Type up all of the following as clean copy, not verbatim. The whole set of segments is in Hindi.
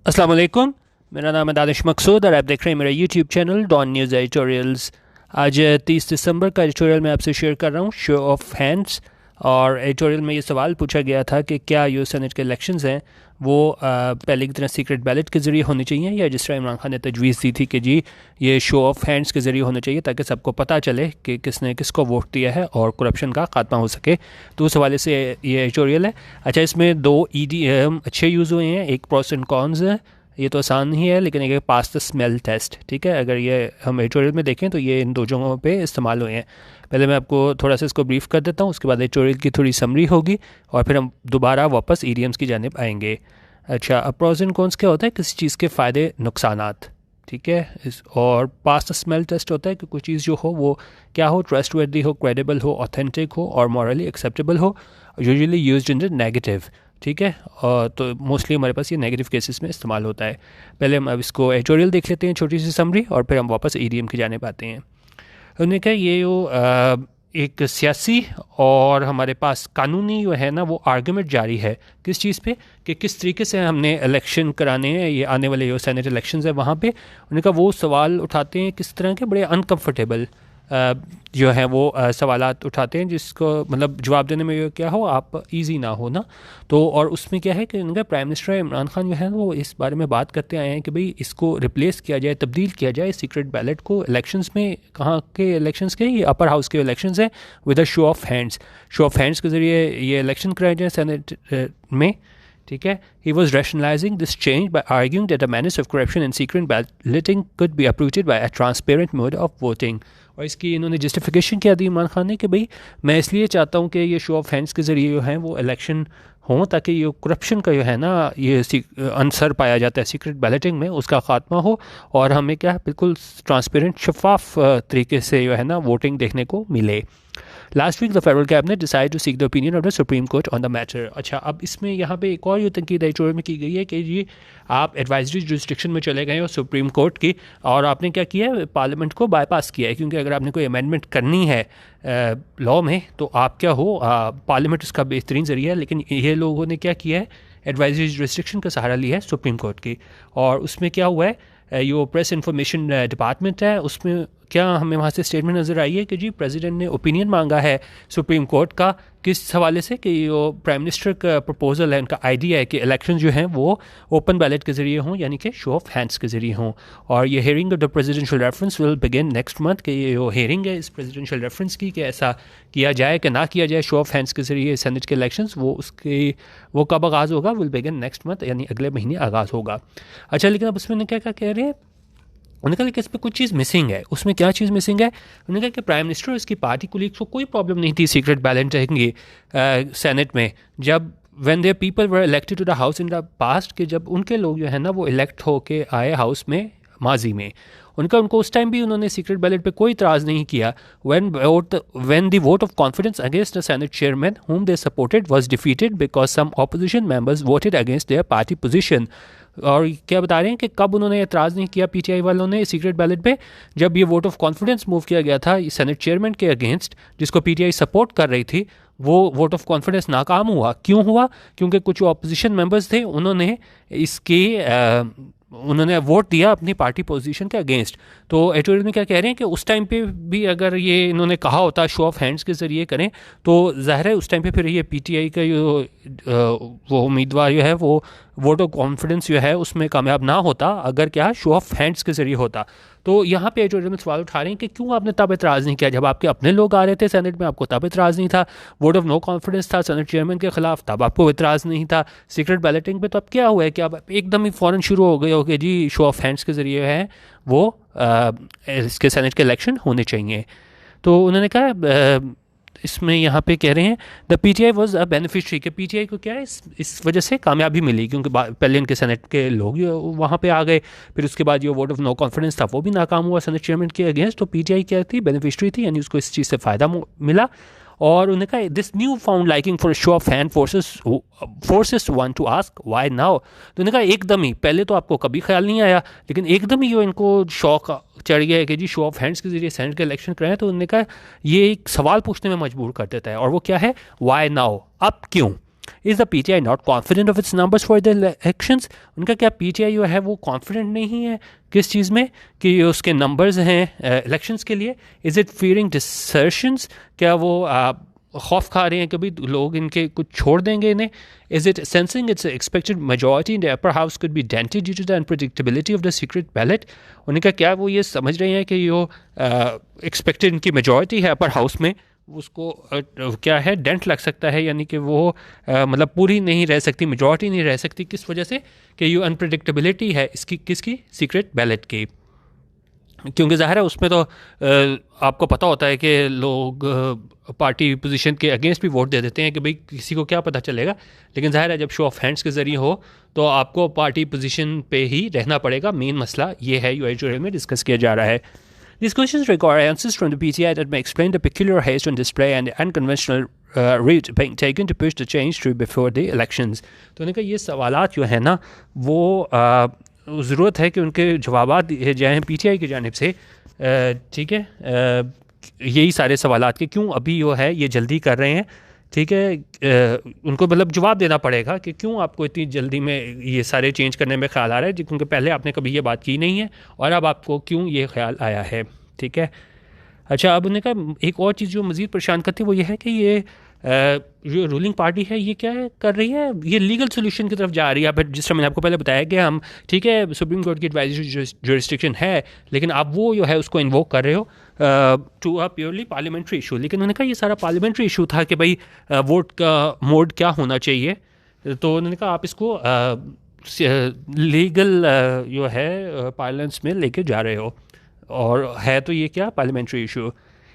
अस्सलाम वालेकुम। मेरा नाम है दानिश मकसूद और आप देख रहे हैं मेरा YouTube channel Dawn News editorials. आज 30 दिसंबर का एडिटोरियल मैं आपसे शेयर कर रहा हूँ, शो ऑफ हैंड्स। और एडिटोरियल में ये सवाल पूछा गया था कि क्या यूएस सेनेट के इलेक्शंस हैं वो पहले की तरह सीक्रेट बैलेट के ज़रिए होने चाहिए या जिस तरह इमरान खान ने तजवीज़ दी थी कि जी ये शो ऑफ हैंड्स के ज़रिए होने चाहिए ताकि सबको पता चले कि किसने किसको वोट दिया है और करप्शन का खात्मा हो सके। तो उस हवाले से ये एडिटोरियल है। अच्छा, इसमें दो ईडीएम अच्छे यूज़ हुए हैं, एक प्रोस एंड कॉन्स है। ये तो आसान ही है, लेकिन एक पास द स्मेल टेस्ट, ठीक है। अगर ये हम एडिटोरियल में देखें तो ये इन दो जगहों पे इस्तेमाल हुए हैं। पहले मैं आपको थोड़ा सा इसको ब्रीफ कर देता हूँ, उसके बाद एडिटोरियल की थोड़ी समरी होगी और फिर हम दोबारा वापस ईडीएम्स की जानिब आएंगे। अच्छा, अब प्रोस एंड कॉन्स क्या होता है, किसी चीज़ के फ़ायदे नुकसानात, ठीक है। और पास द स्मेल टेस्ट होता है कि कोई चीज़ जो हो वो क्या हो, ट्रस्टवर्दी हो, क्रेडिबल हो, ऑथेंटिक हो और मॉरली एक्सेप्टेबल हो, usually used in the negative, ठीक है। तो मोस्टली हमारे पास ये नेगेटिव केसेस में इस्तेमाल होता है। पहले हम अब इसको एडिटोरियल देख लेते हैं, छोटी सी समरी, और फिर हम वापस ईडीएम की जाने पाते हैं। उन्होंने कहा ये जो एक सियासी और हमारे पास कानूनी जो है ना वो आर्गूमेंट जारी है किस चीज़ पे, कि किस तरीके से हमने इलेक्शन कराने हैं, ये आने वाले जो सेनेट इलेक्शंस है वहाँ पे। उन्होंने कहा वो सवाल उठाते हैं किस तरह के बड़े अनकम्फर्टेबल जो है वो सवालात उठाते हैं, जिसको मतलब जवाब देने में क्या हो आप इजी ना हो ना। तो और उसमें क्या है कि उनका प्राइम मिनिस्टर इमरान खान जो है वो इस बारे में बात करते आए हैं कि भाई इसको रिप्लेस किया जाए, तब्दील किया जाए सीक्रेट बैलेट को इलेक्शंस में। कहाँ के इलेक्शंस के, ये अपर हाउस के इलेक्शंस हैं, with a show off hands. Show off hands के ज़रिए ये इलेक्शन कराए जाए सेनेट में, ठीक है। He was rationalising this change bye arguing that a manage of corruption and secret balloting could be approved by a transparent mode of voting. और इसकी इन्होंने जस्टिफिकेशन क्या दी इमरान खान ने कि भाई मैं इसलिए चाहता हूँ कि ये शो ऑफ हैंड्स के ज़रिए जो है वो इलेक्शन हों ताकि ये करप्शन का जो है ना ये अंसर पाया जाता है सीक्रेट बैलेटिंग में, उसका खात्मा हो और हमें क्या बिल्कुल ट्रांसपेरेंट शफाफ तरीके से जो है ना वोटिंग देखने को मिले। Last week the federal cabinet decide to seek the opinion of the supreme court on the matter. अच्छा, अब इसमें यहाँ पे एक और ये तनकीद एडिटोरियल में की गई है कि जी आप एडवाइजरी जुरिस्डिक्शन में चले गए हो सुप्रीम कोर्ट की, और आपने क्या किया है, पार्लियामेंट को बाईपास किया है। क्योंकि अगर आपने कोई अमेंडमेंट करनी है लॉ में तो आप क्या हो, पार्लियामेंट उसका बेहतरीन ज़रिया है, लेकिन ये लोगों ने क्या किया है, एडवाइजरी जुरिस्डिक्शन का सहारा लिया है सुप्रीम कोर्ट की। और उसमें क्या हुआ है, यो प्रेस इंफॉर्मेशन डिपार्टमेंट है, उसमें क्या हमें वहाँ से स्टेटमेंट नज़र आई है कि जी प्रेसिडेंट ने ओपिनियन मांगा है सुप्रीम कोर्ट का, किस हवाले से कि यो प्राइम मिनिस्टर का प्रपोजल है, उनका आइडिया है कि इलेक्शन जो हैं वो ओपन बैलेट के ज़रिए हों, यानी कि शो ऑफ हैंड्स के ज़रिए हों। और ये hearing of the presidential reference will begin next month, कि ये जो हेयरिंग है इस प्रेसिडेंशियल रेफरेंस की कि ऐसा किया जाए कि ना किया जाए शो ऑफ हैंड्स के ज़रिए सेनेट के इलेक्शंस, वो कब आगाज़ होगा, विल बिगिन नेक्स्ट मंथ, यानी अगले महीने आगाज़ होगा। अच्छा, लेकिन अब उसमें क्या क्या कह रहे हैं, उन्होंने कहा कि इस पर कुछ चीज़ मिसिंग है। उसमें क्या चीज़ मिसिंग है, उन्होंने कहा कि प्राइम मिनिस्टर और इसकी पार्टी कोलीग्स को कोई प्रॉब्लम नहीं थी सीक्रेट बैलेट रहेंगे सेनेट में, जब when their people were elected to the house in the past, कि जब उनके लोग जो है ना वो इलेक्ट होके आए हाउस में माजी में, उनको उस टाइम भी उन्होंने सीक्रेट बैलेट पे कोई इतराज़ नहीं किया। When the vote of confidence against the senate chairman whom they supported was defeated because some opposition members voted against their party position। और क्या बता रहे हैं कि कब उन्होंने एतराज़ नहीं किया पीटीआई वालों ने सीक्रेट बैलेट पे, जब ये वोट ऑफ कॉन्फिडेंस मूव किया गया था सेनेट चेयरमैन के अगेंस्ट, जिसको पीटीआई सपोर्ट कर रही थी, वो वोट ऑफ कॉन्फिडेंस नाकाम हुआ। क्यों हुआ, क्योंकि कुछ ऑपोजिशन मेंबर्स थे, उन्होंने वोट दिया अपनी पार्टी पोजीशन के अगेंस्ट। तो एडिटोरियल में क्या कह रहे हैं कि उस टाइम पे भी अगर ये इन्होंने कहा होता शो ऑफ हैंड्स के ज़रिए करें, तो ज़ाहिर है उस टाइम पे फिर ये पीटीआई का वो उम्मीदवार जो है वो वोट ऑफ कॉन्फिडेंस जो है उसमें कामयाब ना होता, अगर क्या शो ऑफ हैंड्स के ज़रिए होता। तो यहाँ पे एडिटोरियल में सवाल उठा रहे हैं कि क्यों आपने तब एतराज़ नहीं किया, जब आपके अपने लोग आ रहे थे सेनेट में आपको तब एतराज़ नहीं था, वोट ऑफ नो कॉन्फिडेंस था सेनेट चेयरमैन के खिलाफ तब आपको एतराज़ नहीं था, सीक्रेट बैलेटिंग पे तो अब क्या हुआ है कि अब एकदम ही फ़ौरन शुरू हो गए हो कि जी शो ऑफ हैंड्स के ज़रिए है वो इसके सेनेट के इलेक्शन होने चाहिए। तो उन्होंने कहा इसमें यहाँ पे कह रहे हैं the PTI was a beneficiary, कि पीटीआई को क्या है इस वजह से कामयाबी मिली, क्योंकि पहले इनके सेनेट के लोग वहाँ पे आ गए, फिर उसके बाद जो वोट ऑफ नो कॉन्फिडेंस था वो भी नाकाम हुआ सेनेट चेयरमैन के अगेंस्ट, तो पीटीआई क्या थी, बेनिफिशरी थी, यानी उसको इस चीज़ से फ़ायदा मिला। और उन्होंने कहा this new found liking for show off hand forces one two ask why now. तो उन्होंने कहा एकदम ही, पहले तो आपको कभी ख्याल नहीं आया, लेकिन एकदम ही जो इनको शौक चढ़ गया है कि जी शो ऑफ हैंड्स के जरिए सेनेट के इलेक्शन कराएं, तो उन्होंने कहा ये एक सवाल पूछने में मजबूर कर देता है, और वो क्या है, व्हाई नाउ, अब क्यों। Is the PTI not confident of its numbers for the elections? उनका क्या PTI जो है वो कॉन्फिडेंट नहीं है किस चीज़ में कि उसके नंबर्स हैं इलेक्शंस के लिए? Is it fearing desertions? क्या वो खौफ खा रहे हैं कभी लोग इनके कुछ छोड़ देंगे इन्हें? Is it sensing its expected majority in the upper house could be dented due to the unpredictability of the secret ballot? उनका क्या वो ये समझ रहे हैं कि जो एक्सपेक्टेड इनकी मेजॉरिटी है अपर हाउस में उसको क्या है डेंट लग सकता है, यानी कि वो मतलब पूरी नहीं रह सकती, मेजॉरिटी नहीं रह सकती, किस वजह से कि ये अनप्रेडिक्टेबिलिटी है इसकी, किसकी? सीक्रेट बैलेट की। क्योंकि ज़ाहिर है उसमें तो आपको पता होता है कि लोग पार्टी पोजीशन के अगेंस्ट भी वोट दे देते हैं कि भाई किसी को क्या पता चलेगा, लेकिन ज़ाहिर है जब शो ऑफ हैंड्स के ज़रिए हो तो आपको पार्टी पोजीशन पे ही रहना पड़ेगा। मेन मसला ये है जो एडिटोरियल में डिस्कस किया जा रहा है। These questions require answers from the PTI that may explain the peculiar haste on display and the unconventional route being taken to push the change through before the elections. तो उन्होंने कहा ये सवालात जो है ना वो ज़रूरत है कि उनके जवाबात दिए जाएँ PTI की जानिब से, ठीक है, यही सारे सवालात के क्यों अभी जो है ये जल्दी कर रहे हैं, ठीक है, उनको मतलब जवाब देना पड़ेगा कि क्यों आपको इतनी जल्दी में ये सारे चेंज करने में ख्याल आ रहा है, क्योंकि पहले आपने कभी ये बात की नहीं है और अब आपको क्यों ये ख्याल आया है, ठीक है। अच्छा, अब उन्होंने कहा एक और चीज़ जो मज़ीद परेशान करती है वो ये है कि ये जो रूलिंग पार्टी है ये क्या कर रही है, ये लीगल सोल्यूशन की तरफ जा रही है। बट जिस तरह मैंने आपको पहले बताया कि हम ठीक है सुप्रीम कोर्ट की एडवाइजरी जुरिस्डिक्शन है, लेकिन आप वो जो है उसको इन्वोक कर रहे हो to a purely parliamentary issue. लेकिन उन्होंने कहा ये सारा पार्लियामेंट्री इशू था कि भाई वोट का मोड क्या होना चाहिए, तो उन्होंने कहा आप इसको लीगल जो है पार्लियामेंट्स में लेके जा रहे हो, और है तो ये क्या parliamentary issue.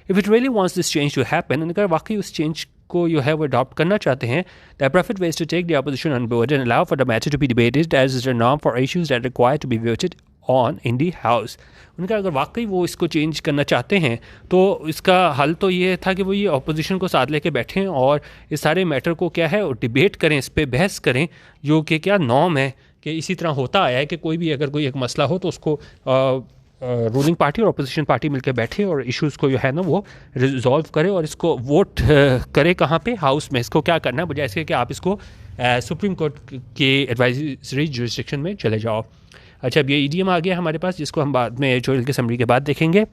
If it really wants this change to happen, उन्होंने कहा वाकई उस चेंज को जो है वो अडॉप्ट करना चाहते हैं, the proper way to take the opposition on board and allow for the matter to be debated as is the norm for issues that require to be voted on in the house. उनका अगर वाकई वो इसको चेंज करना चाहते हैं तो इसका हल तो ये था कि वो ये अपोजिशन को साथ लेके बैठें और इस सारे मैटर को क्या है डिबेट करें, इस पर बहस करें, जो कि क्या नॉर्म है कि इसी तरह होता आया है कि कोई भी अगर कोई एक मसला हो तो उसको रूलिंग पार्टी और अपोजिशन पार्टी मिलकर बैठे और इश्यूज़ को जो है ना वो रिजॉल्व करे और इसको वोट करे कहाँ पे, हाउस में। इसको क्या करना है बजाय इसके कि आप इसको सुप्रीम कोर्ट के एडवाइजरी जुरिस्डिक्शन में चले जाओ। अच्छा, अब ये ईडीएम आ गया हमारे पास, जिसको हम बाद में एडिटोरियल के समरी के बाद देखेंगे।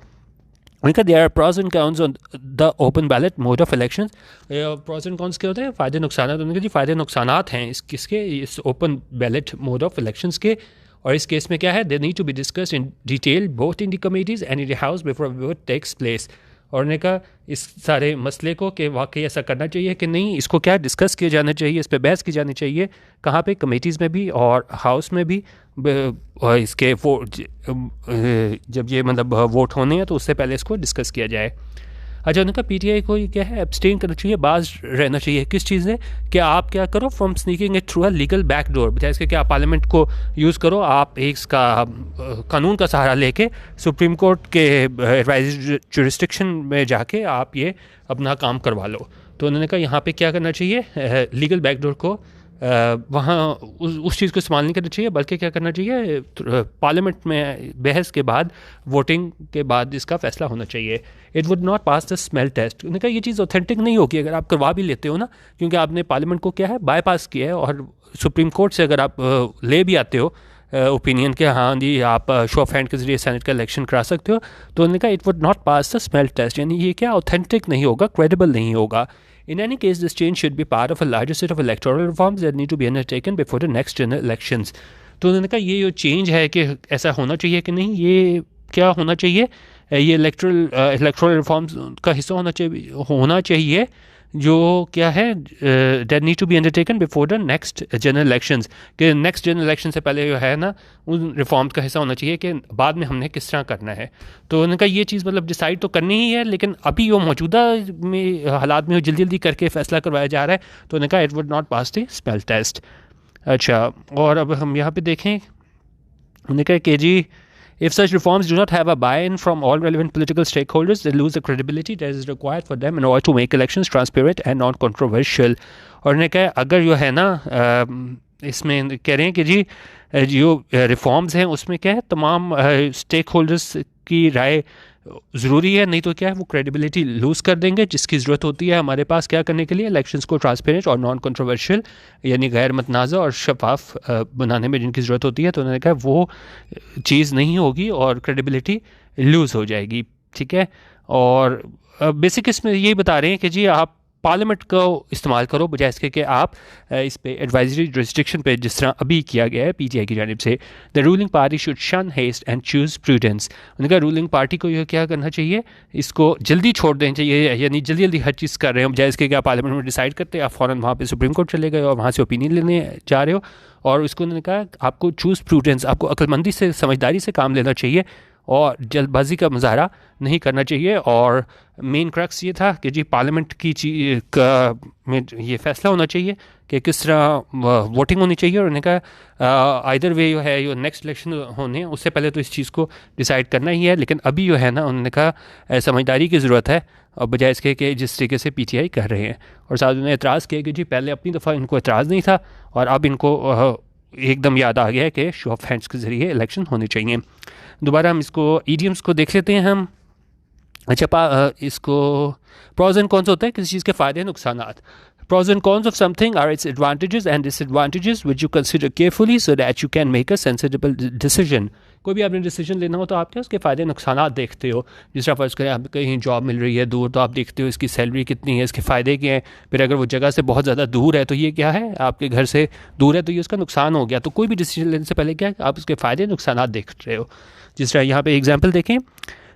उनका there are pros and cons on the open ballot mode of elections. Pros and cons क्या होते हैं? फ़ायदे नुकसान। उनके जी फ़ायदे नुकसानात हैं किसके, इस open ballot mode of elections के, और इस केस में क्या है, they need to be discussed in detail both in the committees and in the house before vote takes place. और उन्होंने कहा इस सारे मसले को कि वाकई ऐसा करना चाहिए कि नहीं, इसको क्या डिस्कस किया जाना चाहिए, इस पर बहस की जानी चाहिए, कहाँ पे, कमेटीज़ में भी और हाउस में भी। और इसके जब ये मतलब वोट होने हैं तो उससे पहले इसको डिस्कस किया जाए। अच्छा, उनका पीटीआई को क्या है एब्सटेन करना चाहिए, बाज रहना चाहिए किस चीज़ से कि आप क्या करो from sneaking it through a legal back door, बजाय इसके कि आप पार्लियामेंट को यूज़ करो, आप एक इसका कानून का सहारा लेके सुप्रीम कोर्ट के एडवाइजरी जुरिस्डिक्शन में जाके आप ये अपना काम करवा लो। तो उन्होंने कहा यहाँ पे क्या करना चाहिए, लीगल बैक डोर को वहाँ उस चीज़ को इस्तेमाल नहीं करना चाहिए, बल्कि क्या करना चाहिए, पार्लियामेंट में बहस के बाद, वोटिंग के बाद इसका फैसला होना चाहिए। It would not pass the smell taste. उन्होंने कहा ये चीज़ ऑथेंटिक नहीं होगी अगर आप करवा भी लेते हो ना, क्योंकि आपने पार्लियामेंट को क्या है बाईपास किया है, और सुप्रीम कोर्ट से अगर आप ले भी आते हो ओपिनियन के हाँ जी आप शो ऑफ हैंड के जरिए सेनेट का इलेक्शन करा सकते हो, तो उन्होंने कहा it would not pass the smell taste, यानी ये क्या ऑथेंटिक नहीं होगा, क्रेडिबल नहीं होगा। In any case, this change should be part of a larger set of electoral reforms that need to be undertaken before the next general elections. तो उन्होंने कहा ये जो चेंज है कि ऐसा होना चाहिए कि नहीं, ये क्या होना चाहिए, ये इलेक्टोरल रिफॉर्म्स का हिस्सा होना चाहिए जो क्या है that need to be undertaken before the next general elections, कि नेक्स्ट जनरल इलेक्शन से पहले जो है ना उन रिफॉर्म्स का हिस्सा होना चाहिए कि बाद में हमने किस तरह करना है। तो उन्होंने कहा ये चीज़ मतलब डिसाइड तो करनी ही है, लेकिन अभी वो मौजूदा में हालात में जल्दी जल्दी करके फैसला करवाया जा रहा है, तो उन्होंने कहा it would not pass the smell taste. अच्छा, और अब हम यहाँ पे देखें, उन्होंने कहा कि जी if such reforms do not have a buy-in from all relevant political stakeholders, they lose the credibility that is required for them in order to make elections transparent and non-controversial. और उन्होंने कहा अगर जो है ना इसमें कह रहे हैं कि जी जो रिफॉर्म्स हैं उसमें क्या है तमाम स्टेक होल्डर्स की राय ज़रूरी है, नहीं तो क्या है वो क्रेडिबिलिटी लूज़ कर देंगे, जिसकी ज़रूरत होती है हमारे पास क्या करने के लिए, इलेक्शंस को ट्रांसपेरेंट और नॉन कंट्रोवर्शियल यानी गैर मतनाज़ा और शफाफ बनाने में जिनकी ज़रूरत होती है, तो उन्होंने कहा वो चीज़ नहीं होगी और क्रेडिबिलिटी लूज़ हो जाएगी। ठीक है, और बेसिक इसमें यही बता रहे हैं कि जी आप पार्लियामेंट को इस्तेमाल करो बजाय इसके कि आप इस पे एडवाइजरी रिस्ट्रिक्शन पे जिस तरह अभी किया गया है पीटीआई की जानिब से, द रूलिंग पार्टी शुड शन हेस्ट एंड चूज़ प्रूडेंस। उनका रूलिंग पार्टी को यह क्या करना चाहिए, इसको जल्दी छोड़ देना चाहिए, यानी जल्दी जल्दी हर चीज़ कर रहे हैं बजाय इसके कि आप पार्लियामेंट में डिसाइड करते हैं, आप फ़ौरन वहाँ पे सुप्रीम कोर्ट चले गए और वहाँ से ओपिनियन लेने जा रहे हो। और उसको उन्होंने कहा आपको चूज़ प्रूडेंस, आपको अक्लमंदी से समझदारी से काम लेना चाहिए और जल्दबाजी का मुजाहरा नहीं करना चाहिए। और मेन क्रक्स ये था कि जी पार्लियामेंट की में ये फैसला होना चाहिए कि किस तरह वोटिंग होनी चाहिए, और उन्होंने कहा आइदर वे जो है, जो नेक्स्ट इलेक्शन होने उससे पहले तो इस चीज़ को डिसाइड करना ही है, लेकिन अभी जो है ना उन्होंने कहा समझदारी की ज़रूरत है और बजाय इसके कि जिस तरीके से पीटीआई कर रहे हैं। और साथ उन्होंने एतराज़ किया कि जी पहले अपनी दफ़ा इनको एतराज़ नहीं था और अब इनको एकदम याद आ गया है कि शो ऑफ हैंड्स के ज़रिए इलेक्शन होने चाहिए। दोबारा हम इसको ईडियम्स को देख लेते हैं हम। अच्छा, इसको प्रॉज एंड कॉन्स होता है किसी चीज़ के फ़ायदे नुकसानात। Pros and cons of something are its advantages and disadvantages which you consider carefully so that you can make a sensible decision. कोई भी आपने डिसीजन लेना हो तो आप क्या उसके फ़ायदे नुकसानात देखते हो। जिस तरह फर्ज़ करें आप कहीं जॉब मिल रही है दूर, तो आप देखते हो इसकी सैलरी कितनी है, इसके फ़ायदे क्या हैं। फिर अगर वो जगह से बहुत ज़्यादा दूर है तो ये क्या है, आपके घर से दूर है तो ये उसका नुकसान हो गया। तो कोई भी डिसीजन लेने से पहले क्या है, आप उसके फ़ायदे नुकसानात देख रहे हो। जिस तरह यहाँ पे एग्जाम्पल देखें,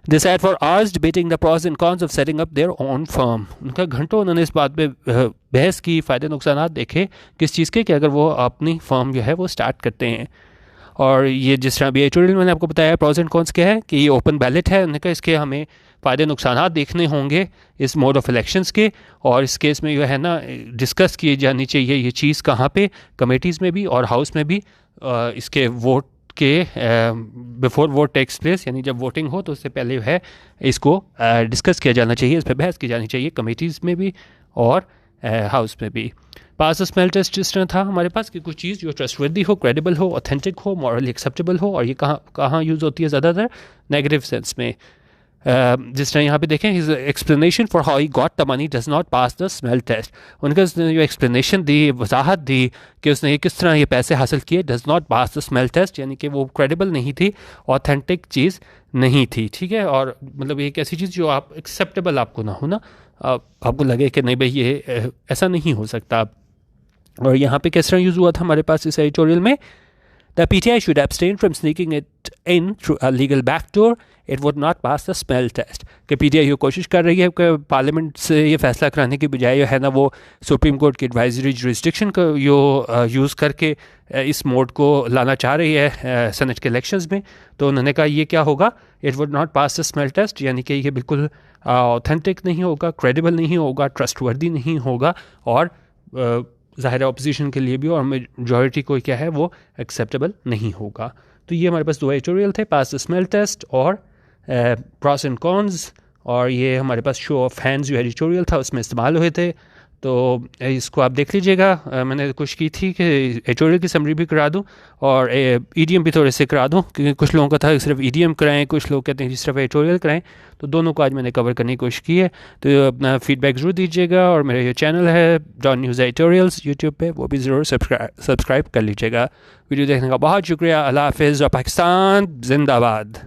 They sat for hours debating the pros and cons of setting up their own firm. उनका घंटों उन्होंने इस बात पे बहस की, फ़ायदे नुकसानात देखे किस चीज़ के, कि अगर वो अपनी फर्म जो है वो स्टार्ट करते हैं। और ये जिस तरह भी एडिटोरियल मैंने आपको बताया प्रोज एंड कॉन्स क्या है, कि ये ओपन बैलेट है, उन्होंने कहा इसके हमें फ़ायदे नुकसानात देखने होंगे इस मोड ऑफ इलेक्शंस के, और इस केस में जो है ना डिस्कस की जानी चाहिए ये चीज़ कहाँ पे, कमेटीज़ में भी और हाउस में भी। इसके वोट के बिफोर वोट टेक्स प्लेस, यानी जब वोटिंग हो तो उससे पहले जो है इसको डिस्कस किया जाना चाहिए, इस पर बहस की जानी चाहिए कमेटीज़ में भी और हाउस में भी। पास स्मेल टेस्ट जिस तरह था हमारे पास कि कुछ चीज़ जो ट्रस्टवर्दी हो, क्रेडिबल हो, ऑथेंटिक हो, मॉरली एक्सेप्टेबल हो, और ये कहाँ यूज़ होती है ज़्यादातर, नेगेटिव सेंस में। जिस तरह यहाँ पे देखें, his explanation for how he got the money does not pass the smell taste. उनका जो एक्सप्लेनेशन दी, वजाहत दी कि उसने किस तरह ये पैसे हासिल किए, does not pass the smell taste, यानी कि वो क्रेडिबल नहीं थी, ऑथेंटिक चीज़ नहीं थी। ठीक है, और मतलब एक ऐसी चीज़ जो आप एक्सेप्टेबल आपको ना हो ना, आपको लगे कि नहीं भाई ये ऐसा नहीं हो सकता। और यहाँ पे किस तरह यूज़ हुआ था हमारे पास इस एडिटोरियल में, The PTI should abstain from sneaking it in through a legal backdoor. It would not pass the smell test. कि PTI ये कोशिश कर रही है कि पार्लियामेंट से ये फैसला कराने की बजाय जो है ना वो सुप्रीम कोर्ट की एडवाइजरी जुरिस्डिक्शन को यो यूज़ करके इस मोड को लाना चाह रही है सेनेट के इलेक्शंस में। तो उन्होंने कहा ये क्या होगा, it would not pass the smell taste, यानी कि ये बिल्कुल ऑथेंटिक नहीं होगा, क्रेडिबल नहीं होगा, ट्रस्टवर्दी नहीं होगा, और ज़ाहिर अपोजिशन के लिए भी और मेजॉरिटी को क्या है वो एक्सेप्टेबल नहीं होगा। तो ये हमारे पास दो एडिटोरियल थे, पास द स्मेल टेस्ट और प्रॉस एंड कॉन्स, और ये हमारे पास शो ऑफ हैंड्स जो एडिटोरियल था उसमें इस्तेमाल हुए थे। तो इसको आप देख लीजिएगा। मैंने कोशिश की थी कि एडिटोरियल की समरी भी करा दूं और ईडीएम भी थोड़े से करा दूं, क्योंकि कुछ लोगों का था सिर्फ ईडीएम कराएं, कुछ लोग कहते हैं सिर्फ एडिटोरियल कराएं, तो दोनों को आज मैंने कवर करने की कोशिश की है। तो अपना फीडबैक ज़रूर दीजिएगा, और मेरा ये चैनल है डॉन न्यूज़ एडिटोरियल्स यूट्यूब पे, वो भी ज़रूर सब्सक्राइब कर लीजिएगा। वीडियो देखने का बहुत शुक्रिया। अल्लाह हाफ़िज़ और पाकिस्तान जिंदाबाद।